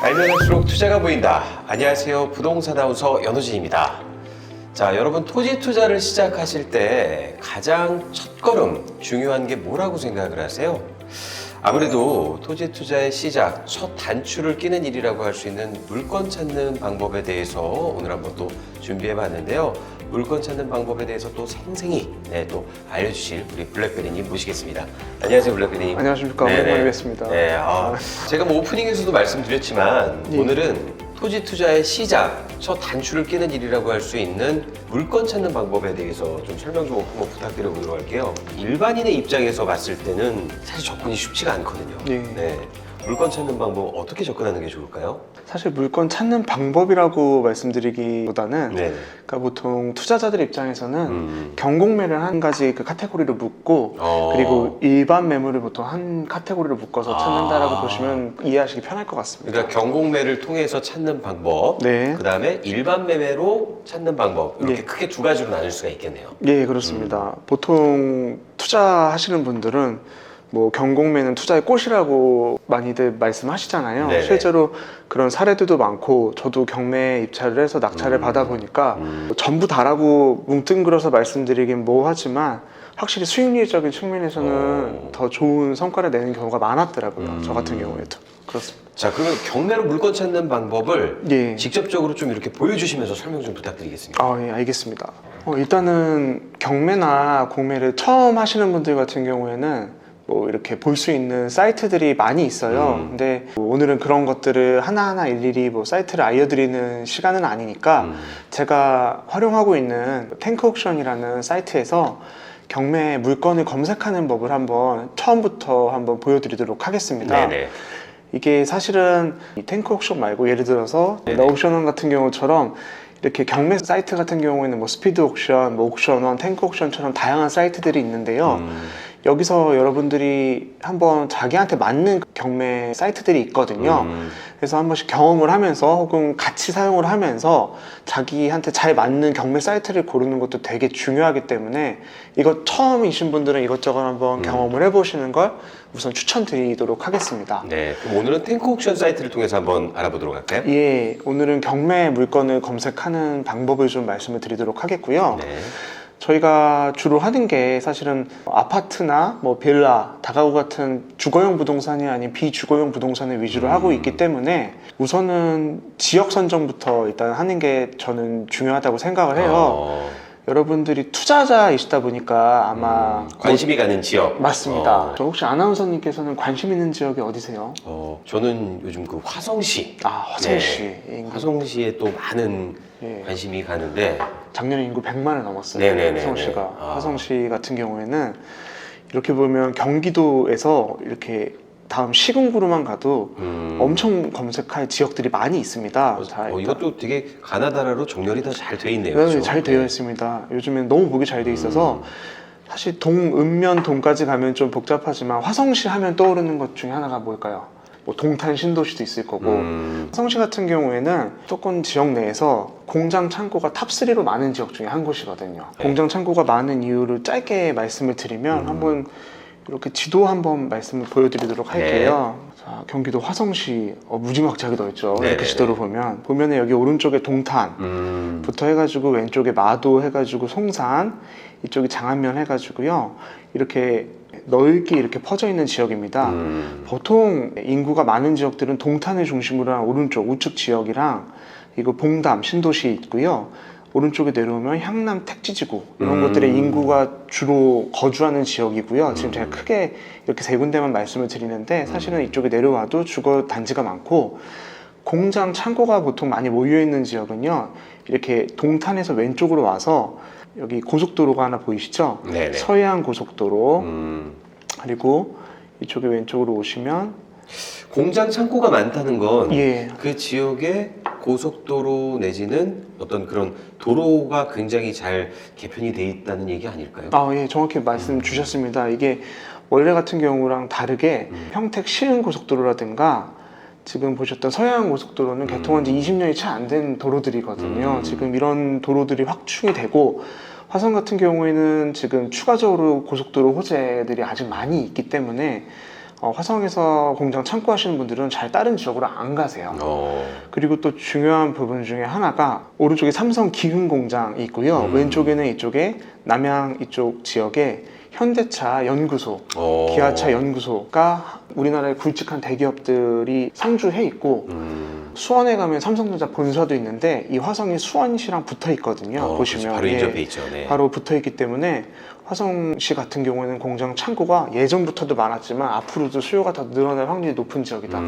알면 할수록 투자가 보인다. 안녕하세요. 부동산 아나운서 연호진입니다. 자, 여러분 토지 투자를 시작하실 때 가장 첫걸음 중요한 게 뭐라고 생각을 하세요? 아무래도 토지 투자의 시작, 첫 단추를 끼는 일이라고 할 수 있는 물건 찾는 방법에 대해서 오늘 한번 또 준비해 봤는데요. 물건 찾는 방법에 대해서 또 생생히 또 알려주실 우리 블랙베리님 모시겠습니다. 안녕하세요, 블랙베리님. 안녕하십니까. 오랜만에 뵙습니다. 네, 제가 뭐 오프닝에서도 말씀드렸지만 오늘은 토지 투자의 시작, 첫 단추를 끼는 일이라고 할 수 있는 물건 찾는 방법에 대해서 좀 설명 좀 한번 부탁드려 보도록 할게요. 일반인의 입장에서 봤을 때는 사실 접근이 쉽지가 않거든요. 네. 물건 찾는 방법 어떻게 접근하는 게 좋을까요? 사실 물건 찾는 방법이라고 말씀드리기보다는 그러니까 보통 투자자들 입장에서는 경공매를 한 가지 그 카테고리로 묶고 그리고 일반 매물을 보통 한 카테고리로 묶어서 찾는다라고 보시면 이해하시기 편할 것 같습니다. 그러니까 경공매를 통해서 찾는 방법, 그 다음에 일반 매매로 찾는 방법, 이렇게 크게 두 가지로 나눌 수가 있겠네요. 예, 그렇습니다. 보통 투자하시는 분들은 뭐 경공매는 투자의 꽃이라고 많이들 말씀하시잖아요. 실제로 그런 사례들도 많고 저도 경매에 입찰을 해서 낙찰을 받아보니까 전부 다라고 뭉뚱그려서 말씀드리긴 뭐하지만 확실히 수익률적인 측면에서는 더 좋은 성과를 내는 경우가 많았더라고요. 저 같은 경우에도 그렇습니다. 자, 그러면 경매로 물건 찾는 방법을 직접적으로 좀 이렇게 보여주시면서 설명 좀 부탁드리겠습니다. 예, 알겠습니다. 일단은 경매나 공매를 처음 하시는 분들 같은 경우에는 뭐 이렇게 볼 수 있는 사이트들이 많이 있어요. 근데 오늘은 그런 것들을 하나하나 일일이 뭐 사이트를 알려드리는 시간은 아니니까 제가 활용하고 있는 탱크옥션이라는 사이트에서 경매 물건을 검색하는 법을 한번 처음부터 한번 보여드리도록 하겠습니다. 이게 사실은 이 탱크옥션 말고 예를 들어서 너옥션원 같은 경우처럼 이렇게 경매 사이트 같은 경우에는 뭐 스피드 옥션, 뭐 옥션원, 탱크 옥션처럼 다양한 사이트들이 있는데요. 여기서 여러분들이 한번 자기한테 맞는 경매 사이트들이 있거든요. 그래서 한 번씩 경험을 하면서 혹은 같이 사용을 하면서 자기한테 잘 맞는 경매 사이트를 고르는 것도 되게 중요하기 때문에 이거 처음이신 분들은 이것저것 한번 경험을 해보시는 걸 우선 추천드리도록 하겠습니다. 네, 그럼 오늘은 탱크 옥션 사이트를 통해서 한번 알아보도록 할까요? 예, 오늘은 경매 물건을 검색하는 방법을 좀 말씀을 드리도록 하겠고요. 저희가 주로 하는 게 사실은 아파트나 뭐 빌라, 다가구 같은 주거용 부동산이 아닌 비주거용 부동산을 위주로 하고 있기 때문에 우선은 지역 선정부터 일단 하는 게 저는 중요하다고 생각을 해요. 여러분들이 투자자이시다 보니까 아마 관심이 가는 지역. 맞습니다. 저 혹시 아나운서님께서는 관심 있는 지역이 어디세요? 저는 요즘 그 화성시. 화성시. 화성시에 또 많은 관심이 가는데 작년에 인구 100만을 넘었어요. 화성시가. 화성시 같은 경우에는 이렇게 보면 경기도에서 이렇게 다음 시군구로만 가도 엄청 검색할 지역들이 많이 있습니다. 이것도 되게 가나다라로 정렬이 다 잘 돼 있네요. 네, 잘 되어 있습니다. 요즘엔 너무 보기 잘 돼 있어서 사실 동읍면 동까지 가면 좀 복잡하지만 화성시 하면 떠오르는 것 중에 하나가 뭘까요? 뭐 동탄 신도시도 있을 거고 화성시 같은 경우에는 수도권 지역 내에서 공장 창고가 탑3로 많은 지역 중에 한 곳이거든요. 공장 창고가 많은 이유를 짧게 말씀을 드리면 한번 이렇게 지도 한번 말씀을 보여드리도록 할게요. 자, 경기도 화성시 무지막지하게 넣어있죠. 이렇게 지도로 보면 여기 오른쪽에 동탄부터 해가지고 왼쪽에 마도 해가지고 송산, 이쪽이 장안면 해가지고요. 이렇게 넓게 이렇게 퍼져 있는 지역입니다. 보통 인구가 많은 지역들은 동탄을 중심으로 한 오른쪽 우측 지역이랑 이거 봉담 신도시 있고요. 오른쪽에 내려오면 향남 택지지구 이런 것들의 인구가 주로 거주하는 지역이고요. 지금 제가 크게 이렇게 세 군데만 말씀을 드리는데 사실은 이쪽에 내려와도 주거 단지가 많고 공장 창고가 보통 많이 모여있는 지역은요. 이렇게 동탄에서 왼쪽으로 와서 여기 고속도로가 하나 보이시죠? 서해안 고속도로 그리고 이쪽에 왼쪽으로 오시면 공장 창고가 많다는 건 그 지역에 고속도로 내지는 어떤 그런 도로가 굉장히 잘 개편이 돼 있다는 얘기 아닐까요? 예, 정확히 말씀 주셨습니다. 이게 원래 같은 경우랑 다르게 평택 시흥 고속도로라든가 지금 보셨던 서해안 고속도로는 개통한 지 20년이 채 안 된 도로들이거든요. 지금 이런 도로들이 확충이 되고 화성 같은 경우에는 지금 추가적으로 고속도로 호재들이 아직 많이 있기 때문에 화성에서 공장 창고 하시는 분들은 잘 다른 지역으로 안 가세요. 그리고 또 중요한 부분 중에 하나가 오른쪽에 삼성 기흥 공장이 있고요. 왼쪽에는 이쪽에 남양 이쪽 지역에 현대차 연구소, 기아차 연구소가 우리나라의 굵직한 대기업들이 상주해 있고 수원에 가면 삼성전자 본사도 있는데 이 화성이 수원시랑 붙어 있거든요. 보시면 바로 인접해 있죠. 네. 바로 붙어 있기 때문에 화성시 같은 경우에는 공장 창고가 예전부터도 많았지만 앞으로도 수요가 더 늘어날 확률이 높은 지역이다.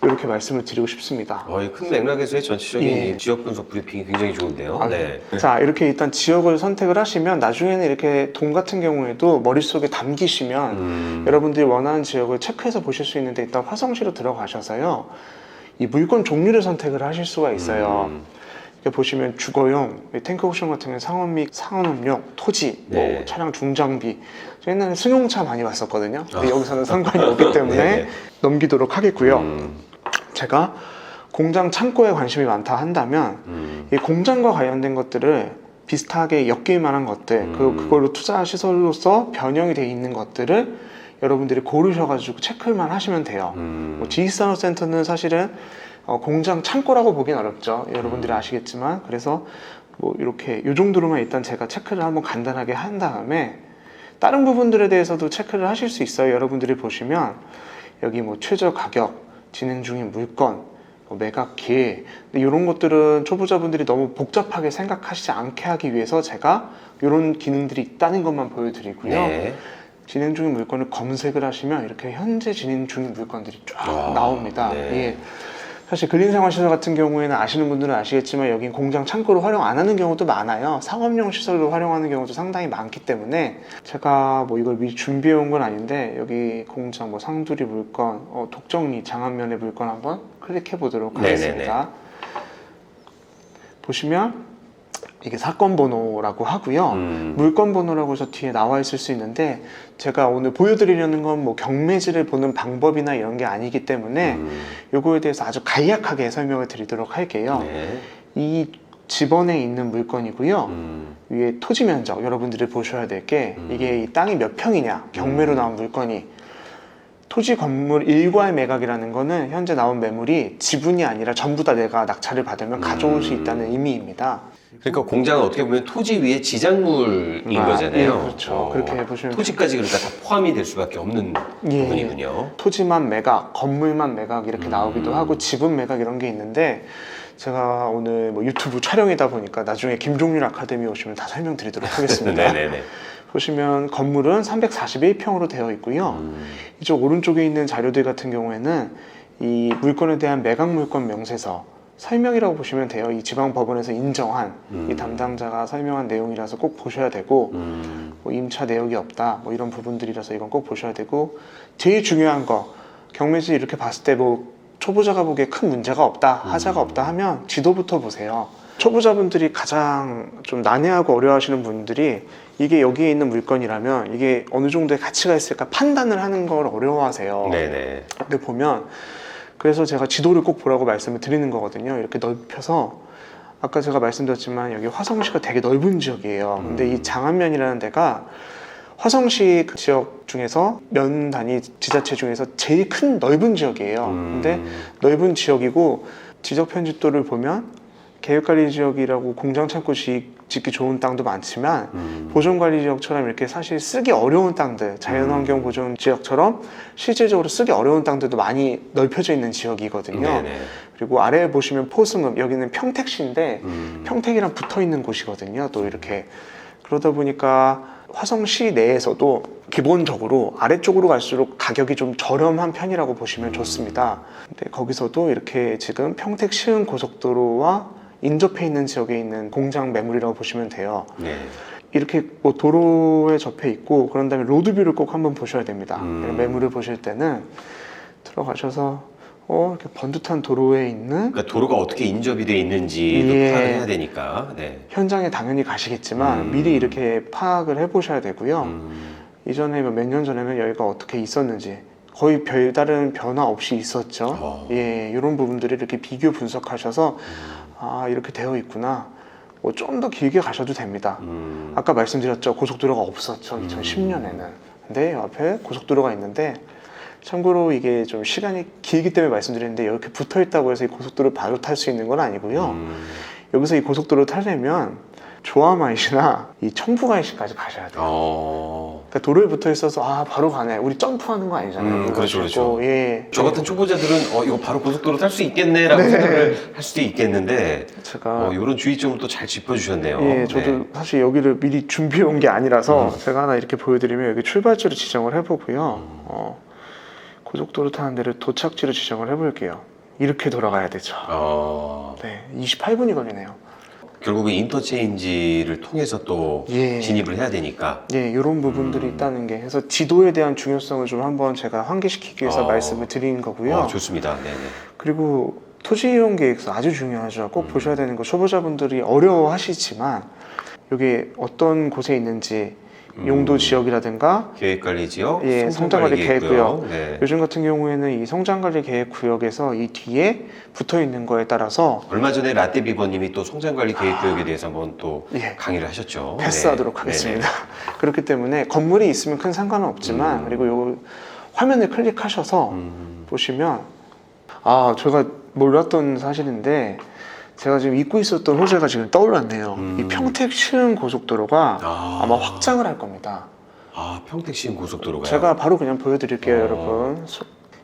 이렇게 말씀을 드리고 싶습니다. 이 큰 맥락에서의 전체적인 지역 분석 브리핑이 굉장히 좋은데요. 네. 자, 이렇게 일단 지역을 선택을 하시면 나중에는 이렇게 동 같은 경우에도 머릿속에 담기시면 여러분들이 원하는 지역을 체크해서 보실 수 있는데 일단 화성시로 들어가셔서요. 이 물건 종류를 선택을 하실 수가 있어요. 이렇게 보시면 주거용, 탱크 옵션 같은 경우는 상업 및 상업용, 토지, 네. 뭐 차량 중장비. 저 옛날에 승용차 많이 봤었거든요. 근데 여기서는 상관이 없기 때문에 네. 넘기도록 하겠고요. 제가 공장 창고에 관심이 많다 한다면 이 공장과 관련된 것들을 비슷하게 엮일 만한 것들, 그걸로 투자 시설로서 변형이 되어 있는 것들을 여러분들이 고르셔가지고 체크만 하시면 돼요. 뭐 지식산업센터는 사실은 공장 창고라고 보긴 어렵죠. 여러분들이 아시겠지만. 그래서 뭐 이렇게 이 정도로만 일단 제가 체크를 한번 간단하게 한 다음에 다른 부분들에 대해서도 체크를 하실 수 있어요. 여러분들이 보시면 여기 뭐 최저 가격, 진행 중인 물건, 뭐 매각 기회, 이런 것들은 초보자분들이 너무 복잡하게 생각하시지 않게 하기 위해서 제가 이런 기능들이 있다는 것만 보여드리고요. 네. 진행 중인 물건을 검색을 하시면 이렇게 현재 진행 중인 물건들이 쫙 나옵니다. 네. 예. 사실 근린생활시설 같은 경우에는 아시는 분들은 아시겠지만 여긴 공장 창고를 활용 안 하는 경우도 많아요. 상업용 시설로 활용하는 경우도 상당히 많기 때문에 제가 뭐 이걸 미리 준비해 온 건 아닌데 여기 공장 뭐 상두리 물건, 독정리 장안면의 물건 한번 클릭해 보도록 하겠습니다. 네네네. 보시면 이게 사건 번호라고 하고요. 물건 번호라고 해서 뒤에 나와 있을 수 있는데 제가 오늘 보여드리려는 건 뭐 경매지를 보는 방법이나 이런 게 아니기 때문에 요거에 대해서 아주 간략하게 설명을 드리도록 할게요. 네. 이 집원에 있는 물건이고요. 위에 토지 면적 여러분들이 보셔야 될 게 이게 이 땅이 몇 평이냐 경매로 나온 물건이 토지 건물 일괄 매각이라는 거는 현재 나온 매물이 지분이 아니라 전부 다 내가 낙찰을 받으면 가져올 수 있다는 의미입니다. 그러니까 공장은 어떻게 보면 토지 위에 지작물인 거잖아요. 예, 그렇죠. 그렇게 보시면 토지까지 그러니까 다 포함이 될 수밖에 없는 예. 부분이군요. 토지만 매각, 건물만 매각 이렇게 나오기도 하고 지분 매각 이런 게 있는데 제가 오늘 뭐 유튜브 촬영이다 보니까 나중에 김종률 아카데미 오시면 다 설명드리도록 하겠습니다. 네네네. 보시면 건물은 341평으로 되어 있고요. 이쪽 오른쪽에 있는 자료들 같은 경우에는 이 물건에 대한 매각 물건 명세서 설명이라고 보시면 돼요. 이 지방법원에서 인정한 이 담당자가 설명한 내용이라서 꼭 보셔야 되고 뭐 임차 내역이 없다 뭐 이런 부분들이라서 이건 꼭 보셔야 되고 제일 중요한 거 경매지 이렇게 봤을 때 뭐 초보자가 보기에 큰 문제가 없다 하자가 없다 하면 지도부터 보세요. 초보자분들이 가장 좀 난해하고 어려워하시는 분들이 이게 여기에 있는 물건이라면 이게 어느 정도의 가치가 있을까 판단을 하는 걸 어려워하세요. 네네. 근데 보면 그래서 제가 지도를 꼭 보라고 말씀을 드리는 거거든요. 이렇게 넓혀서 아까 제가 말씀드렸지만 여기 화성시가 되게 넓은 지역이에요. 근데 이 장안면이라는 데가 화성시 그 지역 중에서 면 단위 지자체 중에서 제일 큰 넓은 지역이에요. 근데 넓은 지역이고 지적 편집도를 보면 계획관리 지역이라고 공장 창고 짓기 좋은 땅도 많지만 보존관리 지역처럼 이렇게 사실 쓰기 어려운 땅들, 자연환경 보존 지역처럼 실질적으로 쓰기 어려운 땅들도 많이 넓혀져 있는 지역이거든요. 네네. 그리고 아래에 보시면 포승읍, 여기는 평택시인데 평택이랑 붙어 있는 곳이거든요. 또 이렇게 그러다 보니까 화성시 내에서도 기본적으로 아래쪽으로 갈수록 가격이 좀 저렴한 편이라고 보시면 좋습니다. 근데 거기서도 이렇게 지금 평택 시흥 고속도로와 인접해 있는 지역에 있는 공장 매물이라고 보시면 돼요. 네. 이렇게 뭐 도로에 접해 있고 그런 다음에 로드뷰를 꼭 한번 보셔야 됩니다. 매물을 보실 때는 들어가셔서 이렇게 번듯한 도로에 있는 그러니까 도로가 어떻게 인접이 돼 있는지도 예. 파악을 해야 되니까. 네. 현장에 당연히 가시겠지만 미리 이렇게 파악을 해보셔야 되고요. 이전에 몇 년 전에는 여기가 어떻게 있었는지 거의 별다른 변화 없이 있었죠. 예, 이런 부분들을 이렇게 비교 분석하셔서 아 이렇게 되어 있구나. 뭐 좀 더 길게 가셔도 됩니다. 아까 말씀드렸죠. 고속도로가 없었죠. 2010년에는. 근데 옆에 고속도로가 있는데 참고로 이게 좀 시간이 길기 때문에 말씀드리는데 이렇게 붙어 있다고 해서 이 고속도로 바로 탈 수 있는 건 아니고요. 여기서 이 고속도로 타려면 조아마이시나 이 청부가이시까지 가셔야 돼요. 그러니까 도로에 붙어 있어서 아 바로 가네. 우리 점프하는 거 아니잖아요. 그렇죠, 그렇죠. 예. 저 같은 초보자들은 이거 바로 고속도로 탈 수 있겠네라고 네. 생각을 할 수도 있겠는데 제가 이런 주의점을 또 잘 짚어주셨네요. 예, 저도 사실 여기를 미리 준비해 온 게 아니라서 제가 하나 이렇게 보여드리면 여기 출발지를 지정을 해보고요. 고속도로 타는 데를 도착지로 지정을 해볼게요. 이렇게 돌아가야 되죠. 네, 28분이 걸리네요. 결국은 인터체인지를 통해서 또 예. 진입을 해야 되니까. 예, 이런 부분들이 있다는 게 해서 지도에 대한 중요성을 좀 한번 제가 환기시키기 위해서 말씀을 드린 거고요. 좋습니다. 네네. 그리고 토지 이용 계획서 아주 중요하죠. 꼭 보셔야 되는 거 초보자분들이 어려워하시지만 이게 어떤 곳에 있는지 용도 지역이라든가 계획관리 지역, 예, 성장관리 계획구역. 네. 요즘 같은 경우에는 이 성장관리 계획구역에서 이 뒤에 붙어 있는 거에 따라서 얼마 전에 라떼 비버님이 또 성장관리 계획구역에 대해서 한번 또 예. 강의를 하셨죠. 패스하도록 네. 하겠습니다. 그렇기 때문에 건물이 있으면 큰 상관은 없지만 그리고 요 화면을 클릭하셔서 보시면 제가 몰랐던 사실인데 제가 지금 잊고 있었던 호재가 지금 떠올랐네요. 이 평택 시흥 고속도로가 아마 확장을 할 겁니다. 평택 시흥 고속도로가요? 제가 바로 그냥 보여드릴게요, 여러분.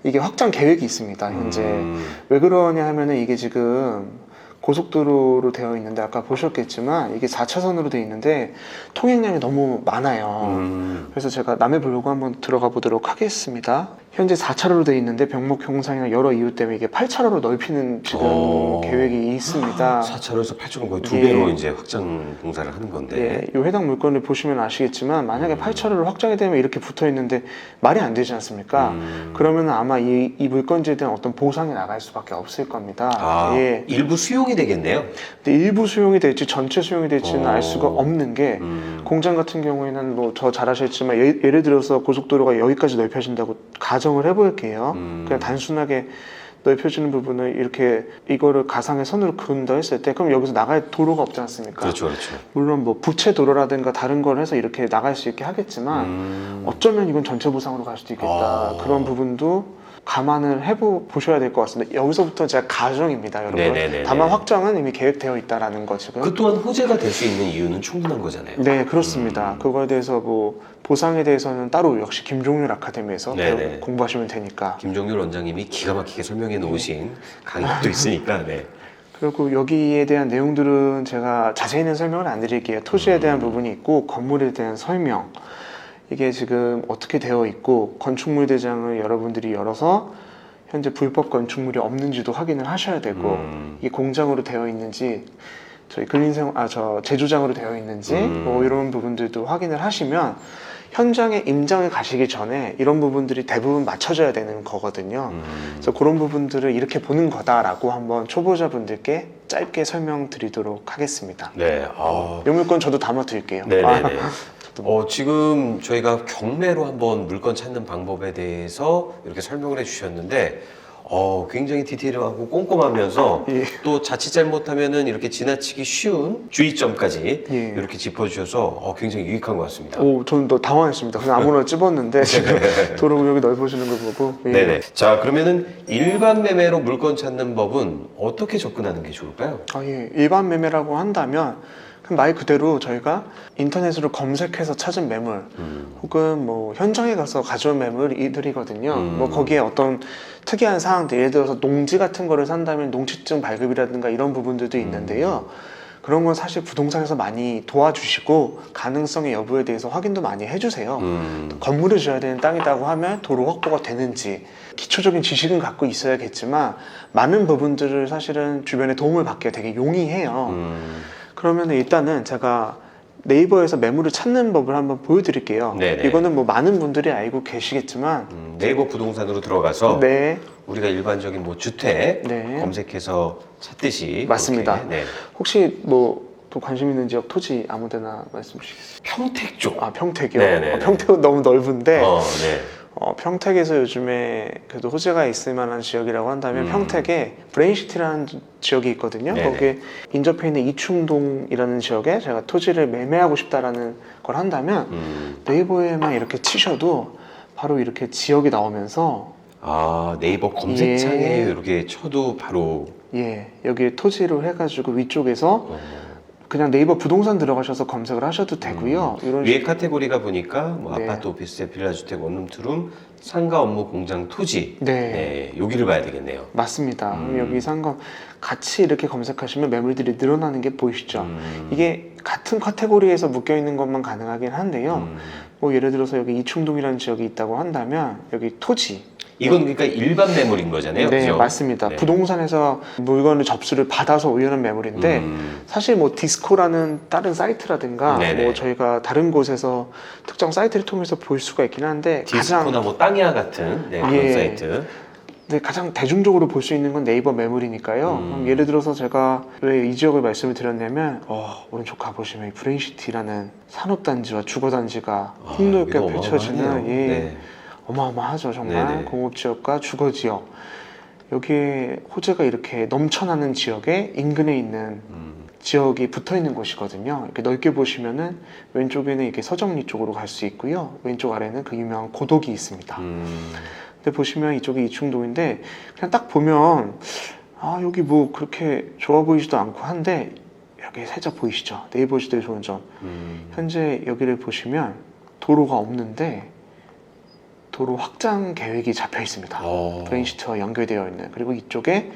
이게 확장 계획이 있습니다, 현재. 왜 그러냐 하면은 이게 지금 고속도로로 되어 있는데 아까 보셨겠지만 이게 4차선으로 되어 있는데 통행량이 너무 많아요. 그래서 제가 남해 블로그 한번 들어가 보도록 하겠습니다. 현재 4차로로 되어 있는데 병목 형상이나 여러 이유 때문에 이게 8차로로 넓히는 지금 계획이 있습니다. 4차로에서 8차로 거의 두 예. 배로 이제 확장 공사를 하는 건데. 예, 이 해당 물건을 보시면 아시겠지만 만약에 8차로로 확장이 되면 이렇게 붙어 있는데 말이 안 되지 않습니까? 그러면 아마 이 물건지에 대한 어떤 보상이 나갈 수밖에 없을 겁니다. 예. 일부 수용이 되겠네요. 근데 일부 수용이 될지 전체 수용이 될지는 알 수가 없는 게 공장 같은 경우에는 뭐 저 잘 아시겠지만 예를 들어서 고속도로가 여기까지 넓혀진다고 가정을 해볼게요. 그냥 단순하게 넓혀지는 부분을 이렇게 이거를 가상의 선으로 그은다 했을 때 그럼 여기서 나갈 도로가 없지 않습니까? 그렇죠, 그렇죠. 물론 뭐 부채 도로라든가 다른 걸 해서 이렇게 나갈 수 있게 하겠지만 어쩌면 이건 전체 보상으로 갈 수도 있겠다. 그런 부분도 감안을 보셔야 될 것 같습니다. 여기서부터 제가 가정입니다, 여러분. 네네네네. 다만 확장은 이미 계획되어 있다라는 거 지금. 그 또한 호재가 될 수 있는 이유는 충분한 거잖아요. 네, 그렇습니다. 그거에 대해서 뭐 보상에 대해서는 따로 역시 김종률 아카데미에서 네네. 공부하시면 되니까. 김종률 원장님이 기가 막히게 설명해 놓으신 강의도 있으니까. 네. 그리고 여기에 대한 내용들은 제가 자세히는 설명을 안 드릴게요. 토지에 대한 부분이 있고 건물에 대한 설명. 이게 지금 어떻게 되어 있고 건축물 대장을 여러분들이 열어서 현재 불법 건축물이 없는지도 확인을 하셔야 되고 이게 공장으로 되어 있는지 저희 제조장으로 되어 있는지 뭐 이런 부분들도 확인을 하시면 현장에 임장을 가시기 전에 이런 부분들이 대부분 맞춰져야 되는 거거든요. 그래서 그런 부분들을 이렇게 보는 거다라고 한번 초보자분들께 짧게 설명드리도록 하겠습니다. 네. 용물권 저도 담아드릴게요. 네네네. 지금 저희가 경매로 한번 물건 찾는 방법에 대해서 이렇게 설명을 해주셨는데 굉장히 디테일하고 꼼꼼하면서 예. 또 자칫 잘못하면은 이렇게 지나치기 쉬운 주의점까지 예. 이렇게 짚어주셔서 굉장히 유익한 것 같습니다. 저는 더 당황했습니다. 그냥 아무나 찝었는데 지금 도로구역이 넓어지는 걸 보고. 예. 네네. 자, 그러면은 일반 매매로 물건 찾는 법은 어떻게 접근하는 게 좋을까요? 예. 일반 매매라고 한다면 그럼 말 그대로 저희가 인터넷으로 검색해서 찾은 매물 혹은 뭐 현장에 가서 가져온 매물이들이거든요. 뭐 거기에 어떤 특이한 사항들, 예를 들어서 농지 같은 거를 산다면 농지증 발급이라든가 이런 부분들도 있는데요. 그런 건 사실 부동산에서 많이 도와주시고 가능성의 여부에 대해서 확인도 많이 해주세요. 건물을 지어야 되는 땅이라고 하면 도로 확보가 되는지 기초적인 지식은 갖고 있어야겠지만 많은 부분들을 사실은 주변에 도움을 받기가 되게 용이해요. 그러면 일단은 제가 네이버에서 매물을 찾는 법을 한번 보여드릴게요. 네네. 이거는 뭐 많은 분들이 알고 계시겠지만 네이버 부동산으로 들어가서 네, 우리가 일반적인 뭐 주택 네. 검색해서 찾듯이 맞습니다. 그렇게, 네. 혹시 뭐 또 관심 있는 지역 토지 아무데나 말씀 주시겠어요? 평택 쪽. 평택이요? 네네네. 평택은 너무 넓은데 네. 평택에서 요즘에 그래도 호재가 있을 만한 지역이라고 한다면 평택에 브레인시티라는 지역이 있거든요. 네네. 거기에 인접해 있는 이충동이라는 지역에 제가 토지를 매매하고 싶다라는 걸 한다면 네이버에만 이렇게 치셔도 바로 이렇게 지역이 나오면서 아, 네이버 검색창에 예. 이렇게 쳐도 바로 예, 여기에 토지로 해가지고 위쪽에서 그냥 네이버 부동산 들어가셔서 검색을 하셔도 되고요. 이런 위에 카테고리가 보니까 뭐 네. 아파트, 오피스텔, 빌라주택, 원룸, 상가, 업무, 공장, 토지. 네. 여기를 봐야 되겠네요. 맞습니다. 그럼 여기 상가 같이 이렇게 검색하시면 매물들이 늘어나는 게 보이시죠? 이게 같은 카테고리에서 묶여 있는 것만 가능하긴 한데요. 뭐 예를 들어서 여기 이충동이라는 지역이 있다고 한다면 여기 토지. 이건 그러니까 일반 매물인 거잖아요. 네, 그죠? 맞습니다. 네. 부동산에서 물건을 접수를 받아서 올리는 매물인데 사실 뭐 디스코라는 다른 사이트라든가 네네. 뭐 저희가 다른 곳에서 특정 사이트를 통해서 볼 수가 있긴 한데 디스코나 뭐 땅이야 같은 그런 예. 사이트. 네, 가장 대중적으로 볼 수 있는 건 네이버 매물이니까요. 그럼 예를 들어서 제가 왜 이 지역을 말씀을 드렸냐면 오른쪽 가보시면 이 브레인시티라는 산업단지와 주거단지가 폭넓게 이거 펼쳐지는 어마어마하네요. 예, 네. 어마어마하죠 정말. 네네. 공업지역과 주거지역 여기에 호재가 이렇게 넘쳐나는 지역에 인근에 있는 지역이 붙어 있는 곳이거든요. 이렇게 넓게 보시면은 왼쪽에는 이렇게 서정리 쪽으로 갈 수 있고요. 왼쪽 아래는 그 유명한 고독이 있습니다. 근데 보시면 이쪽이 이충동인데 그냥 딱 보면 아 여기 뭐 그렇게 좋아 보이지도 않고 한데 여기 살짝 보이시죠? 네이버 지도에 좋은 점. 현재 여기를 보시면 도로가 없는데 도로 확장 계획이 잡혀 있습니다. 브레인시티와 연결되어 있는. 그리고 이쪽에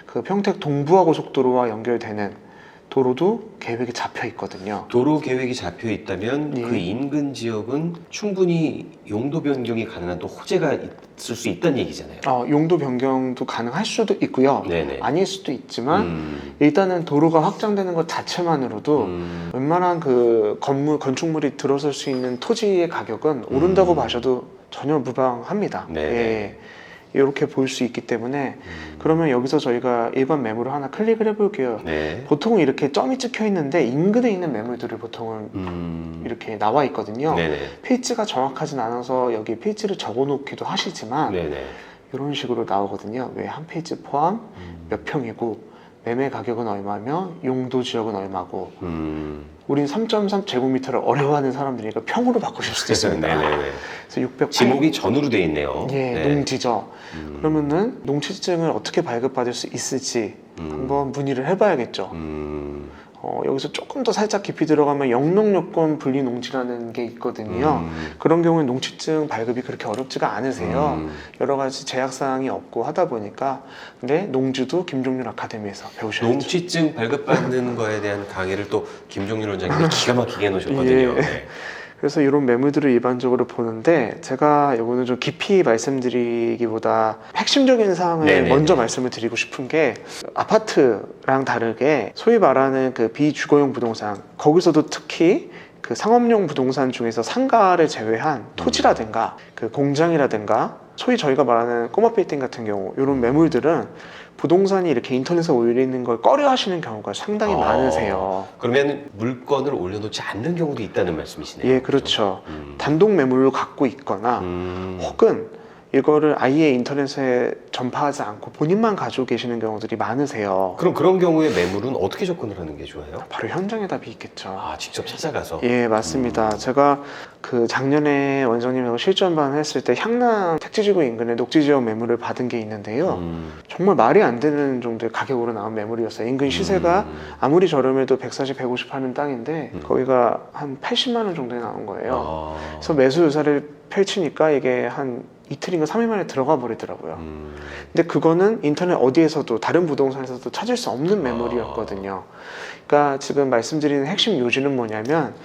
그 평택 동부화고속도로와 연결되는 도로도 계획이 잡혀 있거든요. 도로 계획이 잡혀 있다면 예. 그 인근 지역은 충분히 용도 변경이 가능한 또 호재가 있을 수 있다는 얘기잖아요. 용도 변경도 가능할 수도 있고요. 네네. 아닐 수도 있지만 일단은 도로가 확장되는 것 자체만으로도 웬만한 그 건축물이 들어설 수 있는 토지의 가격은 오른다고 봐셔도 전혀 무방합니다. 네네. 예. 이렇게 볼 수 있기 때문에 그러면 여기서 저희가 일반 매물을 하나 클릭을 해볼게요. 네. 보통은 이렇게 점이 찍혀 있는데 인근에 있는 매물들을 보통은 이렇게 나와 있거든요. 네네. 필지가 정확하진 않아서 여기 필지를 적어 놓기도 하시지만 네네. 이런 식으로 나오거든요. 왜 한 페이지 포함 몇 평이고 매매 가격은 얼마며 용도 지역은 얼마고 우린 3.3 제곱미터를 어려워하는 사람들이니까 평으로 바꾸실 수도 있습니다. 네네네. 그래서 608 지목이 전으로 돼 있네요. 예, 네. 농지죠. 그러면은 농지증을 어떻게 발급받을 수 있을지 한번 문의를 해봐야겠죠. 여기서 조금 더 살짝 깊이 들어가면 영농요건 분리 농지라는 게 있거든요. 그런 경우는 농지증 발급이 그렇게 어렵지가 않으세요. 여러 가지 제약사항이 없고 하다 보니까. 근데 농지도 김종률 아카데미에서 배우셔야죠. 농지증 발급받는 거에 대한 강의를 또 김종률 원장님이 기가 막히게 해놓으셨거든요. 예. 네. 그래서 이런 매물들을 일반적으로 보는데 제가 이거는 좀 깊이 말씀드리기보다 핵심적인 사항을 네네네. 먼저 말씀을 드리고 싶은 게 아파트랑 다르게 소위 말하는 그 비주거용 부동산 거기서도 특히 그 상업용 부동산 중에서 상가를 제외한 토지라든가 그 공장이라든가 소위 저희가 말하는 꼬마 빌딩 같은 경우 이런 매물들은 부동산이 이렇게 인터넷에 올리는 걸 꺼려 하시는 경우가 상당히 많으세요. 그러면 물건을 올려놓지 않는 경우도 있다는 말씀이시네요. 예, 그렇죠. 단독 매물을 갖고 있거나 혹은 이거를 아예 인터넷에 전파하지 않고 본인만 가지고 계시는 경우들이 많으세요. 그럼 그런 경우에 매물은 어떻게 접근을 하는 게 좋아요? 바로 현장에 답이 있겠죠. 아, 직접 찾아가서? 예, 맞습니다. 제가 그 작년에 원장님하고 실전반 했을 때 향남 택지지구 인근에 녹지지역 매물을 받은 게 있는데요. 정말 말이 안 되는 정도의 가격으로 나온 매물이었어요. 인근 시세가 아무리 저렴해도 140, 150 하는 땅인데 거기가 한 80만 원 정도에 나온 거예요. 그래서 매수 유사를 펼치니까 이게 한 이틀인가 3일 만에 들어가 버리더라고요. 근데 그거는 인터넷 어디에서도 다른 부동산에서도 찾을 수 없는 매물이었거든요. 그러니까 지금 말씀드리는 핵심 요지는 뭐냐면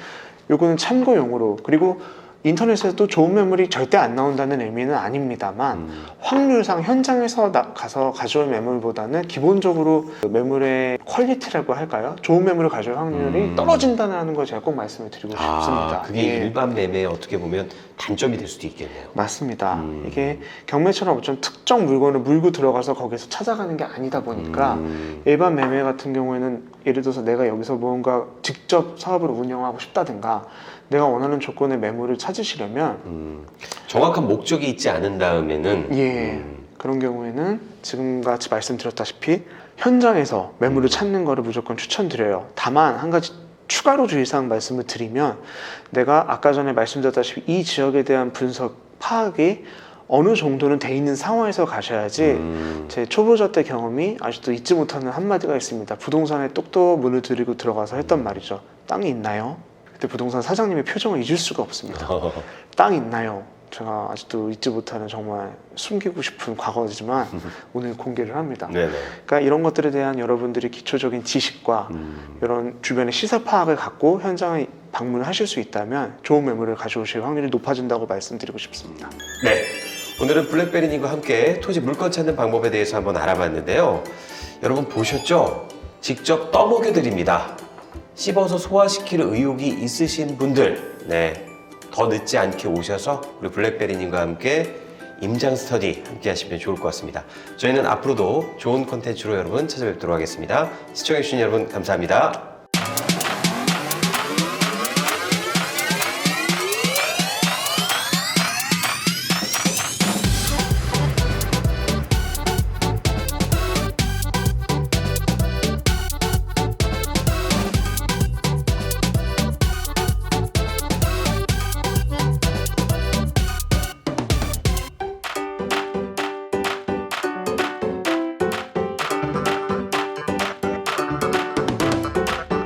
요거는 참고용으로 그리고 인터넷에서도 좋은 매물이 절대 안 나온다는 의미는 아닙니다만 확률상 현장에서 가서 가져올 매물보다는 기본적으로 그 매물의 퀄리티라고 할까요? 좋은 매물을 가져올 확률이 떨어진다는 걸 제가 꼭 말씀을 드리고 싶습니다. 그게 예. 일반 매매에 어떻게 보면 단점이 될 수도 있겠네요. 맞습니다. 이게 경매처럼 어떤 특정 물건을 물고 들어가서 거기서 찾아가는 게 아니다 보니까 일반 매매 같은 경우에는 예를 들어서 내가 여기서 뭔가 직접 사업을 운영하고 싶다든가 내가 원하는 조건의 매물을 찾으시려면 정확한 목적이 있지 않은 다음에는 예, 그런 경우에는 지금같이 말씀드렸다시피 현장에서 매물을 찾는 거를 무조건 추천드려요. 다만 한 가지 추가로 주의사항 말씀을 드리면 내가 아까 전에 말씀드렸다시피 이 지역에 대한 분석 파악이 어느 정도는 돼 있는 상황에서 가셔야지. 제 초보자 때 경험이 아직도 잊지 못하는 한마디가 있습니다. 부동산에 똑똑 문을 들이고 들어가서 했던 말이죠. 땅이 있나요? 그때 부동산 사장님의 표정을 잊을 수가 없습니다. 땅 있나요? 제가 아직도 잊지 못하는 정말 숨기고 싶은 과거지만 오늘 공개를 합니다. 네네. 그러니까 이런 것들에 대한 여러분들이 기초적인 지식과 이런 주변의 시세 파악을 갖고 현장에 방문을 하실 수 있다면 좋은 매물을 가져오실 확률이 높아진다고 말씀드리고 싶습니다. 네. 오늘은 블랙베리님과 함께 토지 물건 찾는 방법에 대해서 한번 알아봤는데요. 여러분 보셨죠? 직접 떠먹여 드립니다. 씹어서 소화시킬 의욕이 있으신 분들, 네, 더 늦지 않게 오셔서 우리 블랙베리님과 함께 임장 스터디 함께 하시면 좋을 것 같습니다. 저희는 앞으로도 좋은 콘텐츠로 여러분 찾아뵙도록 하겠습니다. 시청해주신 여러분 감사합니다.